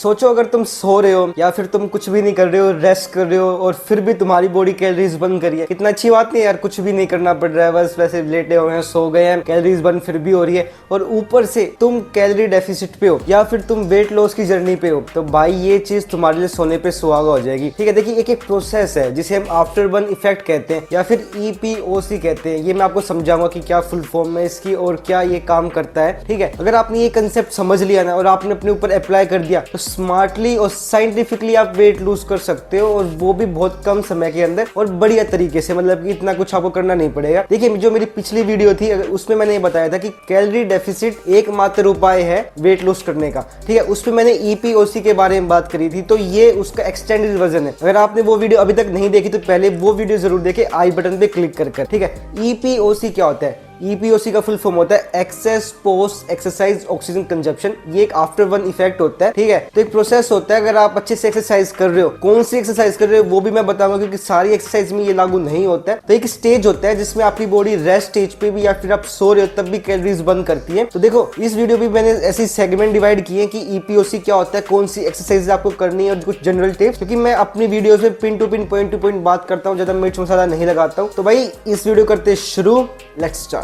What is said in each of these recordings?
सोचो अगर तुम सो रहे हो या फिर तुम कुछ भी नहीं कर रहे हो, रेस्ट कर रहे हो और फिर भी तुम्हारी बॉडी कैलोरीज बर्न कर रही है। कितना अच्छी बात नहीं यार, कुछ भी नहीं करना पड़ रहा है, बस वैसे लेटे हुए हैं, सो गए हैं, कैलोरीज बर्न फिर भी हो रही है और ऊपर से तुम कैलोरी डेफिसिट पे हो या फिर तुम वेट लॉस की जर्नी पे हो, तो भाई ये चीज तुम्हारे लिए सोने पे सुहागा हो जाएगी। ठीक है, देखिए एक प्रोसेस है जिसे हम आफ्टर बर्न इफेक्ट कहते हैं या फिर EPOC कहते हैं। ये मैं आपको समझाऊंगा कि क्या फुल फॉर्म है इसकी और क्या ये काम करता है। ठीक है, अगर आपने ये कंसेप्ट समझ लिया ना और आपने अपने ऊपर अप्लाई कर दिया तो स्मार्टली और साइंटिफिकली आप वेट लूज कर सकते हो, और वो भी बहुत कम समय के अंदर और बढ़िया तरीके से। मतलब कि इतना कुछ आपको करना नहीं पड़ेगा। देखिए जो मेरी पिछली वीडियो थी उसमें मैंने ये बताया था कि कैलोरी डेफिसिट एकमात्र उपाय है वेट लॉस करने का। ठीक है, उसमें मैंने EPOC के बारे में बात करी थी, तो ये उसका एक्सटेंडेड वर्जन है। अगर आपने वो वीडियो अभी तक नहीं देखी तो पहले वो वीडियो जरूर देखें, आई बटन पे क्लिक कर। ठीक है, EPOC क्या होता है? EPOC का फुल फॉर्म होता है excess post exercise oxygen consumption. ये एक आफ्टर बर्न इफेक्ट होता है। ठीक है, तो एक प्रोसेस होता है, अगर आप अच्छे से एक्सरसाइज कर रहे हो, कौन सी एक्सरसाइज कर रहे हो वो भी मैं बताऊंगा क्योंकि सारी एक्सरसाइज में ये लागू नहीं होता है। तो एक स्टेज होता है जिसमें आपकी बॉडी रेस्ट स्टेज पे भी या फिर आप सो रहे हो तब भी कैलोरीज बर्न करती है। तो देखो इस वीडियो में मैंने ऐसी सेगमेंट डिवाइड किए कि EPOC क्या होता है, कौन सी एक्सरसाइज आपको करनी है और कुछ जनरल टिप्स, क्योंकि मैं अपनी वीडियोस में pin to pin point to point बात करता हूँ, ज्यादा मिर्च मसाला नहीं लगाता हूँ। तो भाई इस वीडियो करते शुरू, लेट्स स्टार्ट।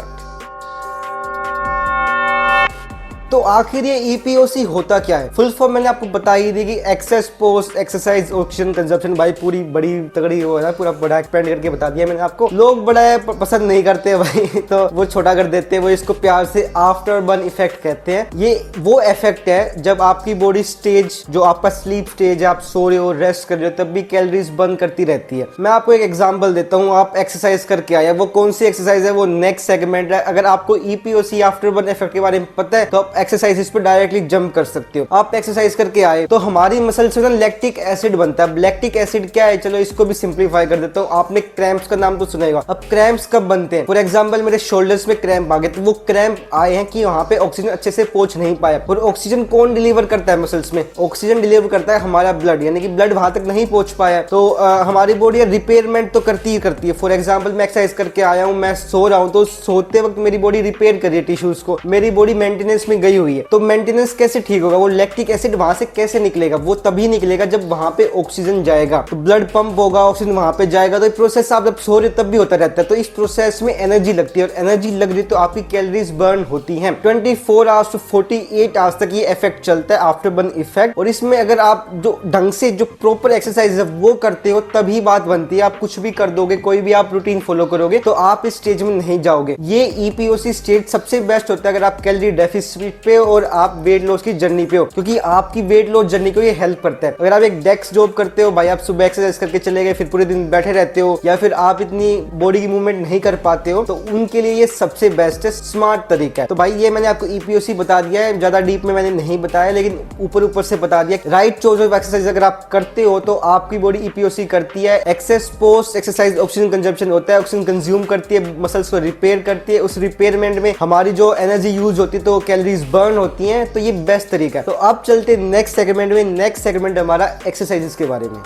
तो आखिर ये EPOC होता क्या है? फुल फॉर्म मैंने आपको बता ही दी कि excess post exercise oxygen consumption. भाई पूरी बड़ी तगड़ी हो है ना, पूरा बड़ा एक्सपेंड करके बता दिया मैंने आपको। लोग बड़ा पसंद नहीं करते भाई तो वो छोटा कर देते हैं, वो इसको प्यार से आफ्टर बर्न इफेक्ट कहते हैं। ये वो इफेक्ट है जब आपकी बॉडी स्टेज, जो आपका स्लीप स्टेज है, आप सो रहे हो, रेस्ट कर रहे हो, तब भी कैलोरीज बर्न करती रहती है। मैं आपको एक एग्जांपल देता हूँ। आप एक्सरसाइज करके आए, वो कौन सी एक्सरसाइज है वो नेक्स्ट सेगमेंट है। अगर आपको EPOC आफ्टर बर्न इफेक्ट के बारे में पता है तो आप एक्सरसाइज इस पर डायरेक्टली जंप कर सकते हो। आप एक्सरसाइज करके आए तो हमारी मसल्स में लैक्टिक एसिड बनता है। लैक्टिक एसिड क्या है, चलो इसको भी सिंप्लीफाई कर देता हूँ। आपने क्रैम्प्स का नाम तो सुना होगा। अब क्रैम्प्स कब बनते हैं? फॉर एग्जांपल मेरे शोल्डर्स में क्रैम्प आ गए, तो वो क्रैम्प आए हैं कि वहां पे ऑक्सीजन अच्छे से पहुंच नहीं पाया। और ऑक्सीजन कौन डिलीवर करता है मसल्स में? ऑक्सीजन डिलीवर करता है हमारा ब्लड, यानी कि ब्लड वहां तक नहीं पहुंच पाया तो हमारी बॉडी रिपेयरमेंट तो करती है। फॉर एग्जाम्पल मैं एक्सरसाइज करके आया हूँ, मैं सो रहा हूँ, तो सोते वक्त मेरी बॉडी रिपेयर कर रही है टिश्यूज को, मेरी बॉडी मेंटेनेंस में गई हुई है। तो मेंटेनेंस कैसे ठीक होगा? वो लैक्टिक एसिड वहां से कैसे निकलेगा? वो तभी निकलेगा जब वहां पे ऑक्सीजन जाएगा, तो ब्लड पंप होगा, ऑक्सीजन वहां पे जाएगा। तो ये प्रोसेस आप जब सो रहे हो तब भी होता रहता है। तो इस प्रोसेस में एनर्जी लगती है और एनर्जी लग रही तो आपकी कैलोरीज बर्न होती हैं। 24 आवर्स टू 48 आवर्स तक ये इफेक्ट चलता है, आफ्टर बर्न इफेक्ट। और इसमें अगर आप जो ढंग से जो प्रॉपर एक्सरसाइज है वो करते हो तभी बात बनती है। आप कुछ भी कर दोगे, कोई भी आप रूटीन फॉलो करोगे तो आप इस स्टेज में नहीं जाओगे। ये EPOC स्टेज सबसे बेस्ट होता है अगर आप कैलोरी डेफिसिट पे और आप वेट लॉस की जर्नी पे हो, क्योंकि आपकी वेट लॉस जर्नी को ये हेल्प करता है। अगर आप एक डेस्क जॉब करते हो भाई, आप सुबह एक्सरसाइज करके चले गए फिर पूरे दिन बैठे रहते हो, या फिर आप इतनी बॉडी की मूवमेंट नहीं कर पाते हो, तो उनके लिए ये सबसे बेस्ट है, स्मार्ट तरीका है। तो भाई ये मैंने आपको EPOC बता दिया है, ज्यादा डीप में मैंने नहीं बताया, लेकिन ऊपर ऊपर से बता दिया। राइट चॉइस ऑफ एक्सरसाइज अगर आप करते हो तो आपकी बॉडी EPOC करती है। Excess post exercise oxygen consumption होता है, ऑक्सीजन कंज्यूम करती है, मसल्स को रिपेयर करती है। उस रिपेयरमेंट में हमारी जो एनर्जी यूज होती है तो कैलोरीज बर्न होती है। तो ये बेस्ट तरीका है। तो अब चलते नेक्स्ट सेगमेंट में। नेक्स्ट सेगमेंट हमारा एक्सरसाइजेस के बारे में।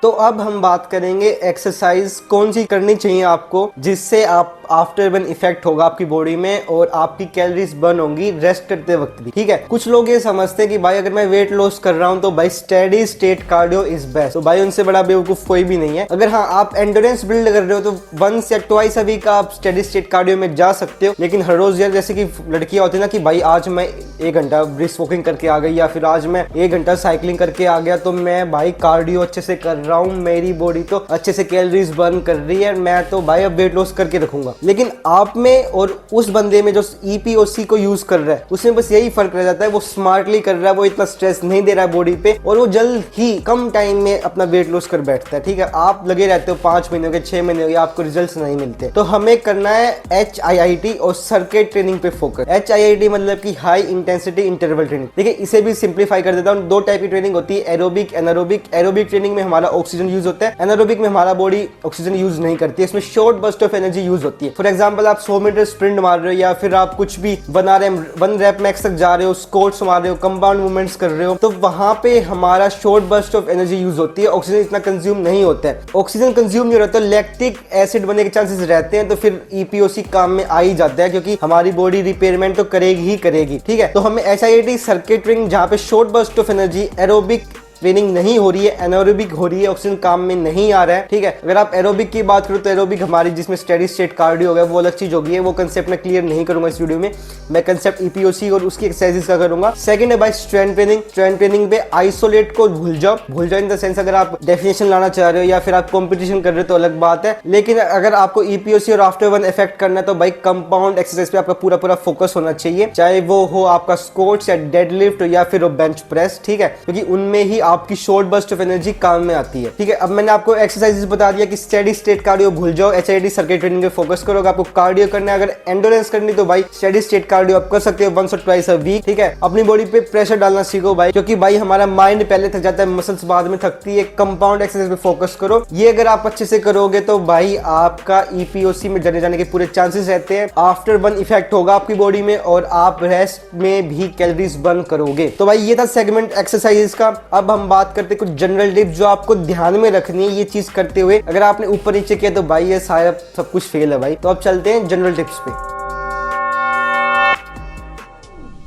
तो अब हम बात करेंगे एक्सरसाइज कौन सी करनी चाहिए आपको जिससे आप आफ्टर बर्न इफेक्ट होगा आपकी बॉडी में और आपकी कैलोरीज बर्न होंगी रेस्ट करते वक्त भी। ठीक है, कुछ लोग ये समझते हैं कि भाई अगर मैं वेट लॉस कर रहा हूं तो भाई steady state cardio is best. तो भाई उनसे बड़ा बेवकूफ कोई भी नहीं है। अगर हाँ आप एंडोरेंस बिल्ड कर रहे हो तो वंस या ट्वाइस अ वीक आप स्टेडी स्टेट कार्डियो में जा सकते हो, लेकिन हर रोज यार जैसे कि लड़कियां होती है ना कि भाई आज मैं 1 घंटा ब्रिस्क वॉकिंग करके आ गई या फिर आज मैं 1 घंटा साइकिलिंग करके आ गया तो मैं भाई कार्डियो अच्छे से कर रहा हूँ, मेरी बॉडी तो अच्छे से कैलोरीज बर्न कर रही है, मैं तो भाई अब वेट लॉस करके रखूंगा। लेकिन आप में और उस बंदे में जो EPOC को यूज कर रहा है उसमें बस यही फर्क रह जाता है, वो स्मार्टली कर रहा है, वो इतना स्ट्रेस नहीं दे रहा है बॉडी पे और वो जल्द ही कम टाइम में अपना वेट लॉस कर बैठता है। ठीक है, आप लगे रहते हो 5 महीने के 6 महीने के, आपको रिजल्ट्स नहीं मिलते। तो हमें करना है HIIT और सर्किट ट्रेनिंग पे फोकस। HIIT मतलब कि हाई इंटेंसिटी इंटरवल ट्रेनिंग। देखिए इसे भी सिंप्लीफाई कर देता हूँ। 2 टाइप की ट्रेनिंग होती है, एरोबिक, एनारोबिक। एरोबिक ट्रेनिंग में हमारा ऑक्सीजन यूज होता है, एनारोबिक में हमारा बॉडी ऑक्सीजन यूज नहीं करती है, इसमें short burst of energy use होती होती है। फॉर एग्जाम्पल आप 100 मीटर स्प्रिंट मार रहे हो या फिर आप कुछ भी 1 रैप मैक्स तक जा रहे हो, स्क्वाट्स मार रहे हो, कंपाउंड मूवमेंट्स कर रहे हो, तो वहां पे हमारा short burst of energy use होती है, ऑक्सीजन इतना कंज्यूम नहीं होता है। ऑक्सीजन कंज्यूम नहीं होता तो लैक्टिक एसिड बनने के चांसेस रहते हैं, तो फिर ईपीओसी काम में आ ही जाता है, क्योंकि हमारी बॉडी रिपेयरमेंट तो करेगी ही करेगी। ठीक है, तो हमें HIIT सर्किट ट्रेनिंग जहां पे short burst of energy aerobic training नहीं हो रही है, एनारोबिक हो रही है, ऑक्सीजन काम में नहीं आ रहा है। ठीक है, अगर आप एरोबिक की बात करो तो एरोबिक हमारी जिसमें स्टेडी स्टेट कार्डियो होगा वो अलग चीज होगी है, वो कंसेप्ट मैं क्लियर नहीं करूंगा इस वीडियो में। मैं कंसेप्ट ईपीओसी और उसकी एक्सरसाइजेस का करूंगा। सेकंड है भाई स्ट्रेंथ ट्रेनिंग। स्ट्रेंथ ट्रेनिंग पे आइसोलेट को भूल जाओ इन द सेंस अगर आप डेफिनेशन लाना चाह रहे हो या फिर आप कॉम्पिटिशन कर रहे हो तो अलग बात है, लेकिन अगर आपको ईपीओसी और आफ्टर वन इफेक्ट करना है तो भाई कंपाउंड एक्सरसाइज पे आपका पूरा फोकस होना चाहिए, चाहे वो हो आपका स्क्वाट्स या डेडलिफ्ट या फिर बेंच प्रेस। ठीक है, क्योंकि उनमें ही आपकी शॉर्ट बर्स्ट ऑफ एनर्जी काम में आती है। ठीक है, अब मैंने आपको एक्सरसाइजेस बता दिया कि स्टेडी स्टेट कार्डियो भूल जाओ, HIIT सर्किट ट्रेनिंग पे फोकस करोगे। आपको कार्डियो करना है, अगर एंडोरेंस करनी तो भाई स्टेडी स्टेट कार्डियो आप कर सकते हो 1 or 2 a week। ठीक है, अपनी बॉडी पे प्रेशर डालना सीखो भाई, क्योंकि भाई हमारा माइंड पहले थक जाता है, मसल्स बाद में थकती है। कंपाउंड एक्सरसाइज पे फोकस करो, ये अगर आप अच्छे से करोगे तो भाई आपका ईपीओसी में चले जाने के पूरे चांसेस रहते हैं। आफ्टर वन इफेक्ट होगा आपकी बॉडी में और आप रेस्ट में भी कैलोरीज बर्न करोगे। तो भाई ये था सेगमेंट एक्सरसाइजेस का। अब हम बात करते कुछ जनरल टिप्स जो आपको ध्यान में रखनी है ये चीज करते हुए। अगर आपने ऊपर नीचे किया तो भाई ये सारा सब कुछ फेल है भाई। तो अब चलते हैं जनरल टिप्स पे।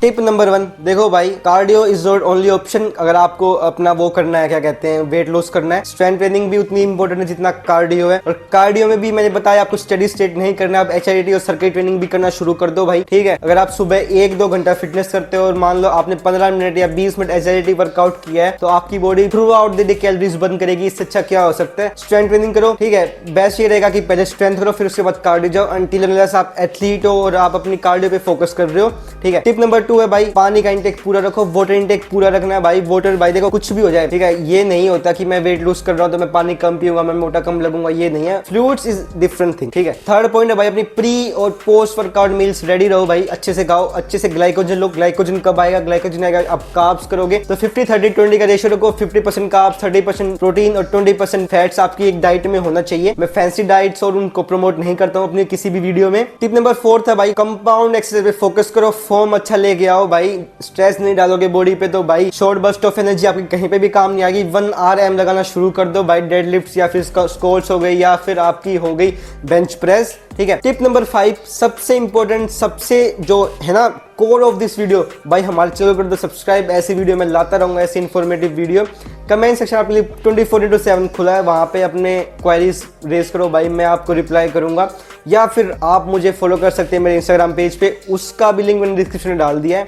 टिप नंबर 1, देखो भाई cardio is not only option. अगर आपको अपना वो करना है, क्या कहते हैं, वेट लॉस करना है, स्ट्रेंथ ट्रेनिंग भी उतनी इंपॉर्टेंट है जितना कार्डियो है। और कार्डियो में भी मैंने बताया आपको स्टेडी स्टेट नहीं करना, आप HIIT और सर्किट ट्रेनिंग भी करना शुरू कर दो भाई। ठीक है, अगर आप सुबह 1-2 घंटा फिटनेस करते हो और मान लो आपने 15 मिनट या 20 मिनट HIIT वर्कआउट किया है तो आपकी body through out the day calories burn करेगी। इससे अच्छा क्या हो सकता है? स्ट्रेंथ ट्रेनिंग करो। ठीक है, बेस्ट ये रहेगा कि पहले स्ट्रेंथ करो फिर उसके बाद कार्डियो जाओ, अंटिल अनलेस आप एथलीट हो और आप अपनी कार्डियो पे फोकस कर रहे हो। ठीक है, टिप नंबर 2 है भाई पानी का इंटेक पूरा रखो, वाटर इंटेक पूरा रखना है भाई। वाटर भाई देखो कुछ भी हो जाए, ठीक है, ये नहीं होता कि मैं वेट लूज कर रहा हूं तो मैं पानी कम पीऊंगा, मैं मोटा कम लगूंगा, ये नहीं है। Fluids is different thing. ठीक है, थर्ड पॉइंट है भाई अपनी प्री और पोस्ट वर्कआउट मील्स रेडी रहो भाई, अच्छे से खाओ, अच्छे से ग्लाइकोजन लो। ग्लाइकोजन कब आएगा? ग्लाइकोजन आएगा आप कार्ब्स करोगे तो 50-30-20 का रेशियो रखो, 50% कार्ब्स, 30% प्रोटीन और 20% फैट्स आपकी एक डाइट में होना चाहिए। मैं फैंसी डाइट्स और उनको प्रमोट नहीं करता हूं अपनी किसी भी वीडियो में। टिप नंबर 4 था भाई कंपाउंड एक्सरसाइज पे फोकस करो, फॉर्म अच्छा लेके आओ भाई, स्ट्रेस नहीं डालोगे बॉडी पे तो भाई शॉर्ट बर्स्ट ऑफ एनर्जी आपकी कहीं पे भी काम नहीं आएगी। 1 RM लगाना शुरू कर दो भाई, डेडलिफ्ट्स या फिर स्क्वाट्स हो गई या फिर आपकी हो गई बेंच प्रेस। ठीक है, टिप नंबर 5 सबसे इंपॉर्टेंट, सबसे जो है ना कोर ऑफ दिस वीडियो भाई, हमारे चैनल कर दो सब्सक्राइब, ऐसी वीडियो मैं लाता रहूंगा, ऐसे इन्फॉर्मेटिव वीडियो। कमेंट सेक्शन आपके लिए 24/7 खुला है, वहां पे अपने क्वेरीज रेज करो भाई, मैं आपको रिप्लाई करूंगा। या फिर आप मुझे फॉलो कर सकते हैं मेरे इंस्टाग्राम पेज पे, उसका भी लिंक मैंने डिस्क्रिप्शन में डाल दिया है।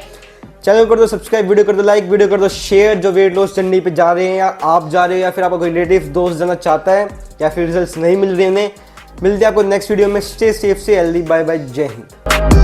चैनल कर दो सब्सक्राइब, वीडियो कर दो लाइक, वीडियो कर दो शेयर, जो वेट लॉस जर्नी पे जा रहे हैं या आप जा रहे हो या फिर आपका कोई रिलेटिव दोस्त जाना चाहता है या फिर रिजल्ट्स नहीं मिल रहे उन्हें। मिलते हैं आपको नेक्स्ट वीडियो में। स्टे सेफ, से हेल्दी, बाय बाय, जय हिंद।